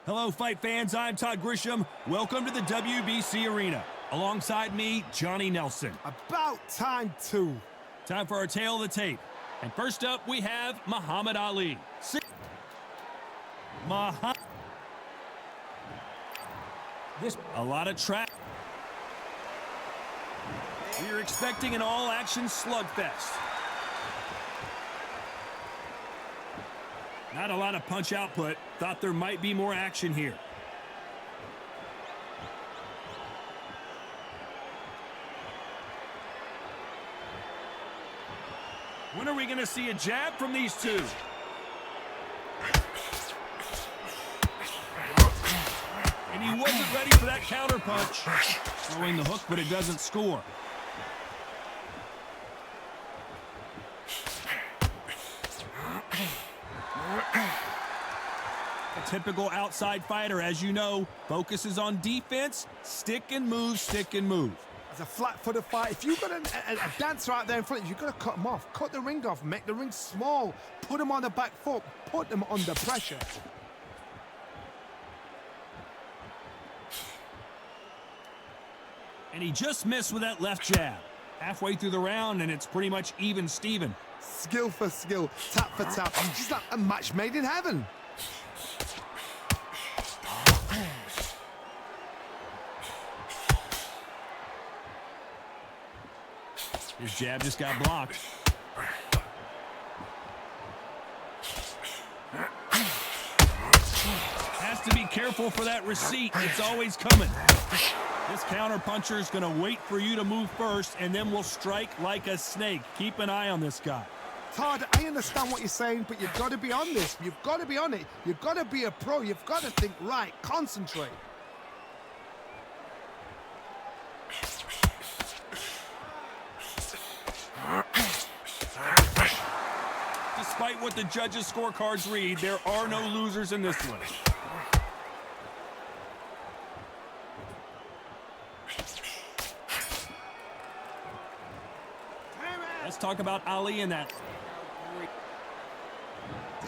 Hello, fight fans. I'm Todd Grisham. Welcome to the WBC Arena. Alongside me, Johnny Nelson. About time, too. Time for our tale of the tape. And first up, we have Muhammad Ali. A lot of track. We're expecting an all-action slugfest. Not a lot of punch output. Thought there might be more action here. When are we going to see a jab from these two? And he wasn't ready for that counter punch. Throwing the hook, but it doesn't score. A typical outside fighter, as you know, focuses on defense, stick and move, stick and move. As a flat-footed fight, if you've got a dancer out there in front of you, you've got to cut him off. Cut the ring off, make the ring small, put him on the back foot, put him under pressure. And he just missed with that left jab. Halfway through the round, and it's pretty much even Steven. Skill for skill, tap for tap. Just like a match made in heaven. His jab just got blocked. Has to be careful for that receipt. It's always coming. This counter puncher is going to wait for you to move first, and then will strike like a snake. Keep an eye on this guy. Todd, I understand what you're saying, but you've got to be on this. You've got to be on it. You've got to be a pro. You've got to think right. Concentrate. Despite what the judges' scorecards read, there are no losers in this one. Let's talk about Ali and that.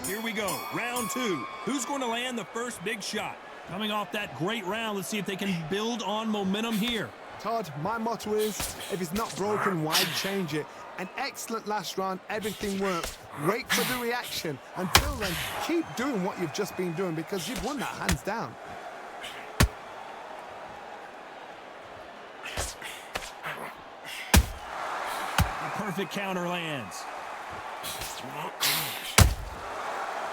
Here we go, round two. Who's going to land the first big shot? Coming off that great round, let's see if they can build on momentum here. Todd, my motto is, if it's not broken, why change it? An excellent last round, everything worked. Wait for the reaction. Until then, keep doing what you've just been doing because you've won that hands down. A perfect counter lands.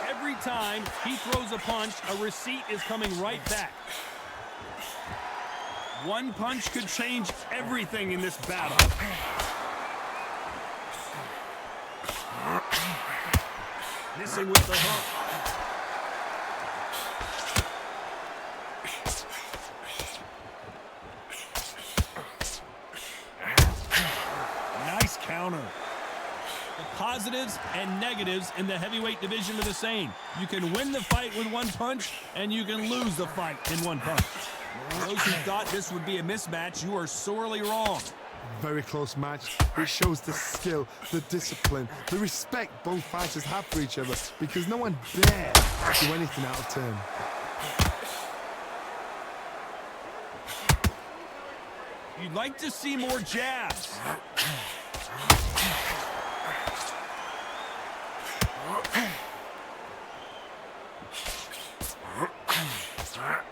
Every time he throws a punch, a receipt is coming right back. One punch could change everything in this battle. Missing with the hook. Nice counter. The positives and negatives in the heavyweight division are the same. You can win the fight with one punch, and you can lose the fight in one punch. Those who thought this would be a mismatch, you are sorely wrong. Very close match. It shows the skill, the discipline, the respect both fighters have for each other because no one dare do anything out of turn. You'd like to see more jabs.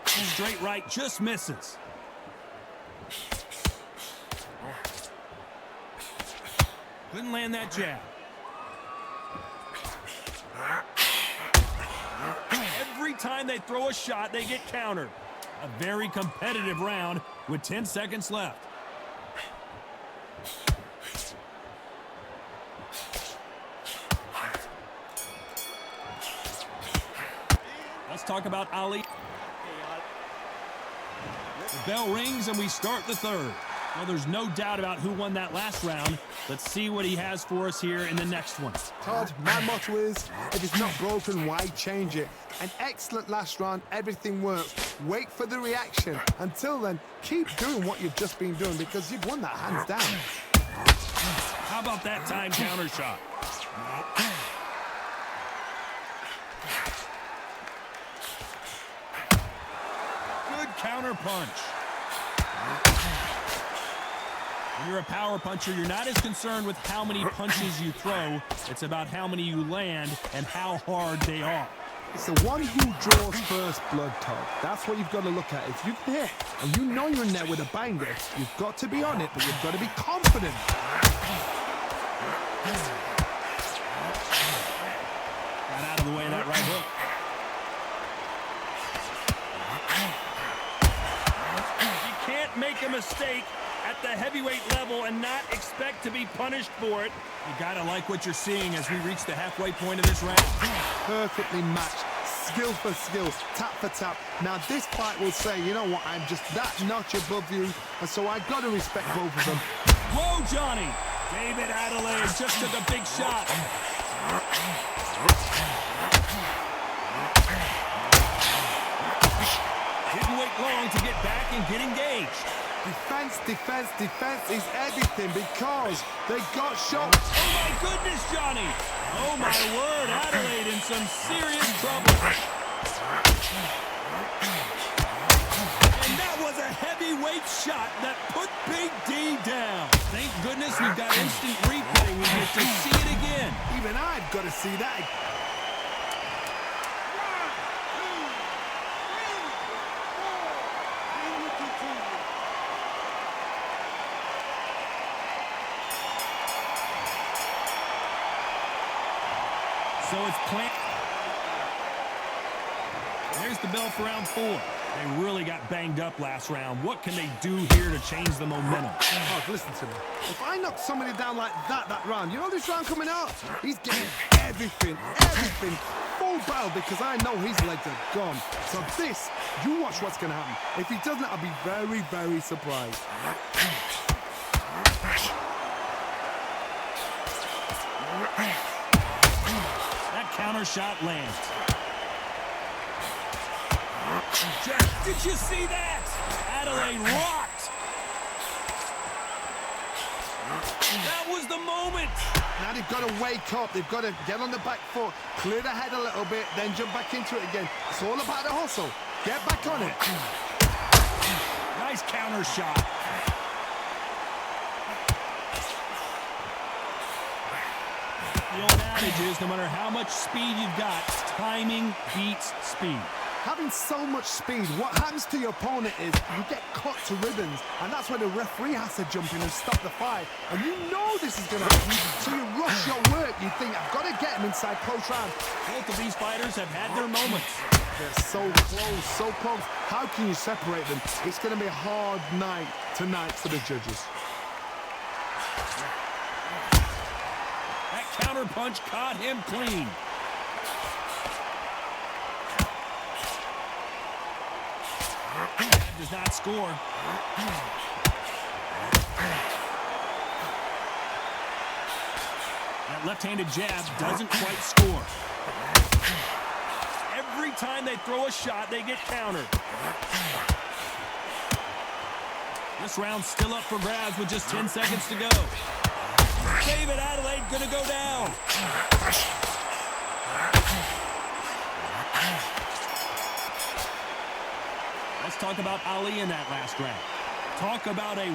Straight right just misses. Couldn't land that jab. Every time they throw a shot, they get countered. A very competitive round with 10 seconds left. Let's talk about Ali. The bell rings and we start the third. Well, there's no doubt about who won that last round. Let's see what he has for us here in the next one. Todd, my motto is, if it's not broken, why change it? An excellent last round, everything works. Wait for the reaction. Until then, keep doing what you've just been doing because you've won that hands down. How about that time counter shot? counter punch. When you're a power puncher, you're not as concerned with how many punches you throw. It's about how many you land and how hard they are. It's the one who draws first blood, Todd. That's what you've got to look at. If you've hit and you know you're in there with a banger, you've got to be on it, but you've got to be confident. Got out of the way of that right hook. You can't make a mistake at the heavyweight level and not expect to be punished for it. You gotta like what you're seeing as we reach the halfway point of this round. Perfectly matched, skill for skill, tap for tap. Now this fight will say, you know what, I'm just that notch above you, and so I gotta respect both of them. Whoa, Johnny! David Adeleye just took a big shot. Didn't wait long to get back and get engaged. Defense, defense, defense is everything because they got shot. Oh my goodness, Johnny! Oh my word, Adeleye in some serious trouble. And that was a heavyweight shot that put Big D down. Thank goodness we've got instant replay. We get to see it again. Even I've got to see that. So it's planned. There's the bell for round 4. They really got banged up last round. What can they do here to change the momentum? Oh, listen to me. If I knock somebody down like that round, you know this round coming out? He's getting everything, full battle because I know his legs are gone. So this, you watch what's going to happen. If he doesn't, I'll be very, very surprised. Counter shot lands. Did you see that? Adeleye rocked. That was the moment. Now they've got to wake up. They've got to get on the back foot, clear the head a little bit, then jump back into it again. It's all about the hustle. Get back on it. Nice counter shot. The old adage is no matter how much speed you've got, timing beats speed. Having so much speed, what happens to your opponent is you get cut to ribbons, and that's where the referee has to jump in and stop the fight. And you know this is going to happen, so you rush your work. You think, I've got to get him inside close round. Both of these fighters have had their moments. They're so close, so close. How can you separate them? It's going to be a hard night tonight for the judges. Counter punch caught him clean. Does not score. That left-handed jab doesn't quite score. Every time they throw a shot, they get countered. This round's still up for grabs with just 10 seconds to go. David Adeleye gonna go down. Let's talk about Ali in that last round. Talk about a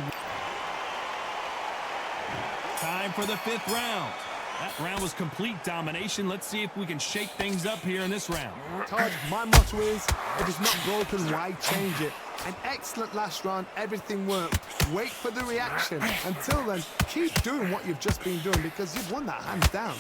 time for the 5th round. That round was complete domination. Let's see if we can shake things up here in this round. Todd, my motto is, if it's not broken, why change it? An excellent last round, everything worked. Wait for the reaction. Until then, keep doing what you've just been doing because you've won that hands down.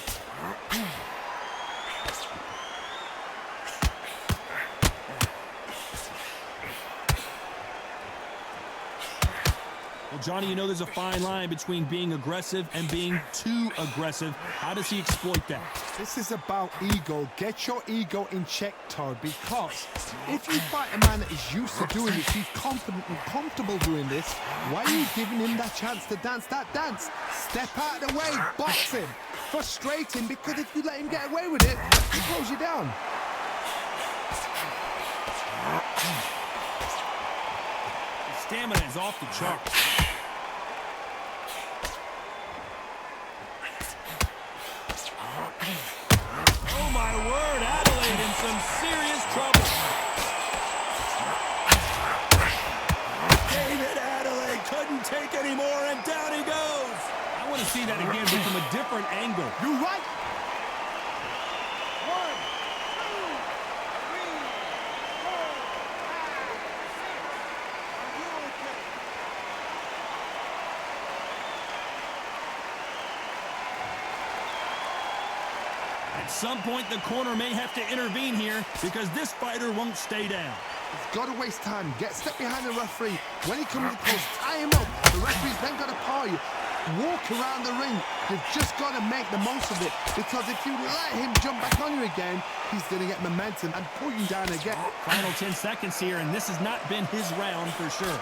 Well, Johnny, you know there's a fine line between being aggressive and being too aggressive. How does he exploit that? This is about ego. Get your ego in check, Todd, because if you fight a man that is used to doing this, he's confident and comfortable doing this, why are you giving him that chance to dance that dance? Step out of the way, box him. Frustrating, because if you let him get away with it, he throws you down. His stamina is off the charts. Oh my word, Adeleye in some serious trouble. see that again, but from a different angle. You right? 1, 2, 3, 4, 5, 6. Are you okay? At some point, the corner may have to intervene here because this fighter won't stay down. He's got to waste time. Get step behind the referee. When he comes close, tie him up. The referee's then got to power you. Walk around the ring. You've just got to make the most of it, because if you let him jump back on you again, he's going to get momentum and pull you down again. Final 10 seconds here, and this has not been his round for sure.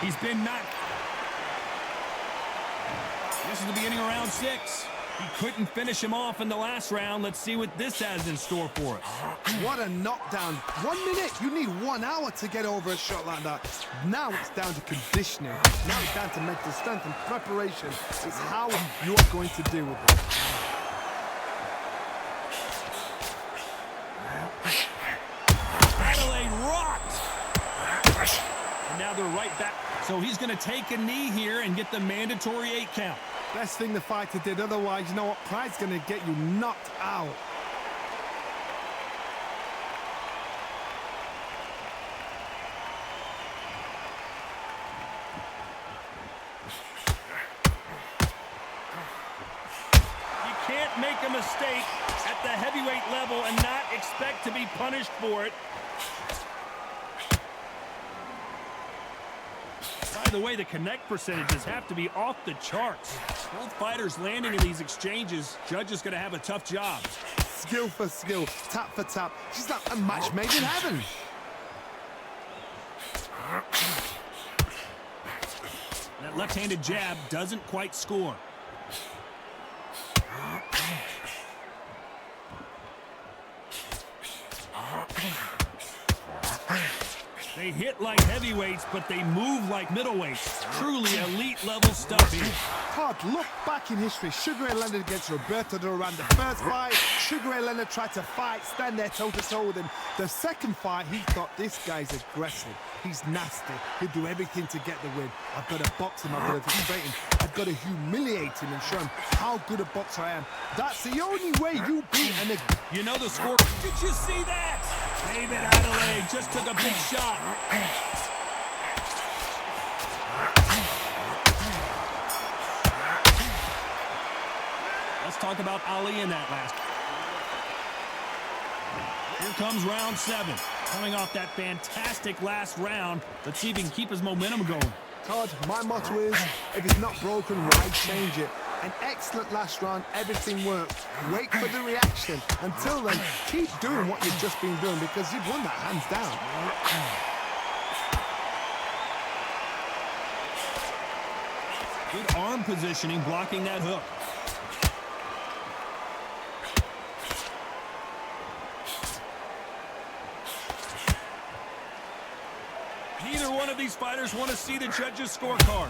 He's been knocked. This is the beginning of round 6. He couldn't finish him off in the last round. Let's see what this has in store for us. What a knockdown. 1 minute, you need 1 hour to get over a shot like that. Now it's down to conditioning. Now it's down to mental strength and preparation. It's how you are going to deal with it. Adeleye rocked. And now they're right back. So he's going to take a knee here and get the mandatory 8 count. Best thing the fighter did, otherwise, you know what? Pride's going to get you knocked out. You can't make a mistake at the heavyweight level and not expect to be punished for it. By the way, the connect percentages have to be off the charts. Both fighters landing in these exchanges, judge is going to have a tough job. Skill for skill, tap for tap. She's like a match made in heaven. That left-handed jab doesn't quite score. They hit like heavyweights, but they move like middleweights. Truly elite-level stuff here. Todd, look back in history. Sugar Ray Leonard against Roberto Duran. The first fight, Sugar Ray Leonard tried to fight, stand there toe-to-toe with him. The second fight, he thought, this guy's aggressive. He's nasty. He'll do everything to get the win. I've got to box him. I've got to frustrate him. I've got to humiliate him and show him how good a boxer I am. That's the only way you beat an... You know the score. Did you see that? David Adeleye just took a big shot. Let's talk about Ali in that last. Here comes round 7. Coming off that fantastic last round. Let's see if he can keep his momentum going. Todd, my motto is, if it's not broken, why change it? An excellent last round, everything worked. Wait for the reaction. Until then, keep doing what you've just been doing, because you've won that hands down. Good arm positioning, blocking that hook. Neither one of these fighters want to see the judges' scorecards.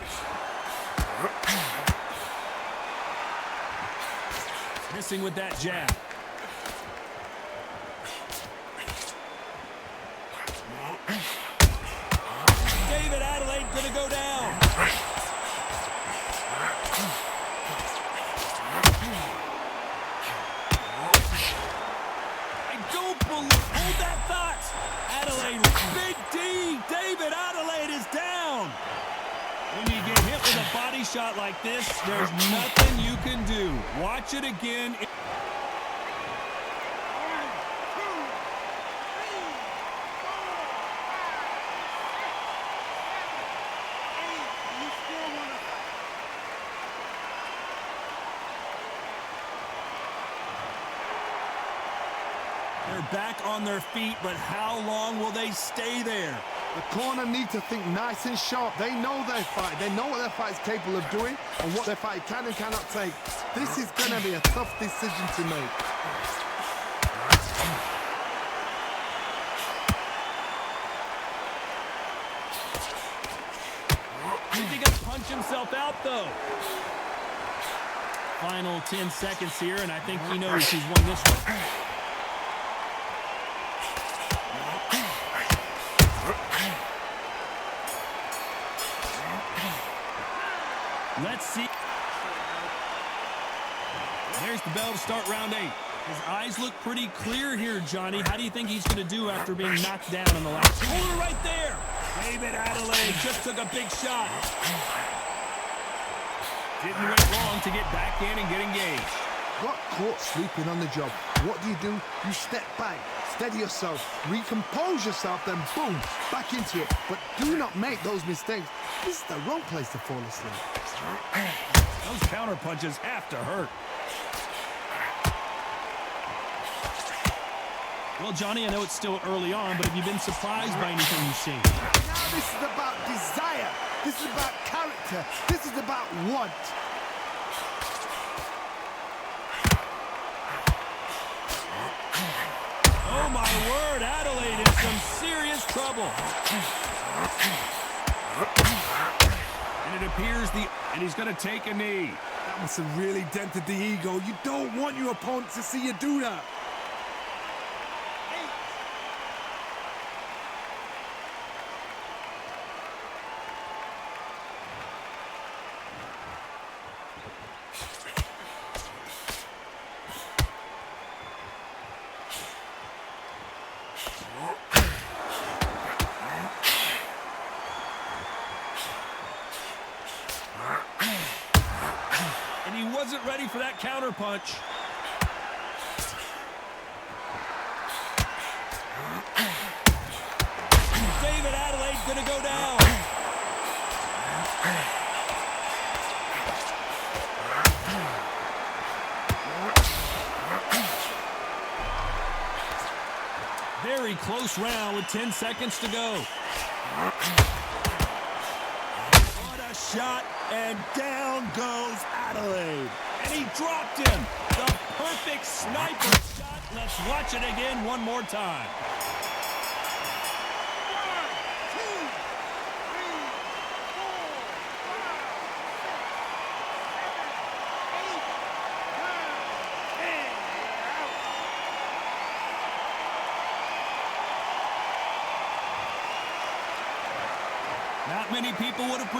Missing with that jab. David Adeleye gonna go down. I don't believe. Hold that thought. Adeleye, big D. David Adeleye is down. When you get hit with a body shot like this, there's nothing you can do. Watch it again. They're back on their feet, but how long will they stay there? The corner need to think nice and sharp. They know their fight. They know what their fight is capable of doing and what their fight can and cannot take. This is going to be a tough decision to make. He's going to punch himself out, though. Final 10 seconds here, and I think he knows he's won this one. Let's see. There's the bell to start round 8. His eyes look pretty clear here, Johnny. How do you think he's going to do after being knocked down in the last? Hold it right there. David Adeleye just took a big shot. Didn't wait long to get back in and get engaged. Got caught sleeping on the job. What do? You step back, steady yourself, recompose yourself, then boom, back into it. But do not make those mistakes. This is the wrong place to fall asleep. Those counter punches have to hurt. Well, Johnny, I know it's still early on, but have you been surprised by anything you've seen? Now this is about desire. This is about character. This is about want. Oh, my word, Adeleye in some serious trouble. And it appears and he's going to take a knee. That must have really dented the ego. You don't want your opponent to see you do that. And he wasn't ready for that counter punch. David Adeleye gonna go down. Very close round with 10 seconds to go. What a shot, and down goes Adeleye. And he dropped him. The perfect sniper shot. Let's watch it again one more time. 1, 2, 3, 4, 5, 6, 7, 8, 9, 10. Out. Not many people would have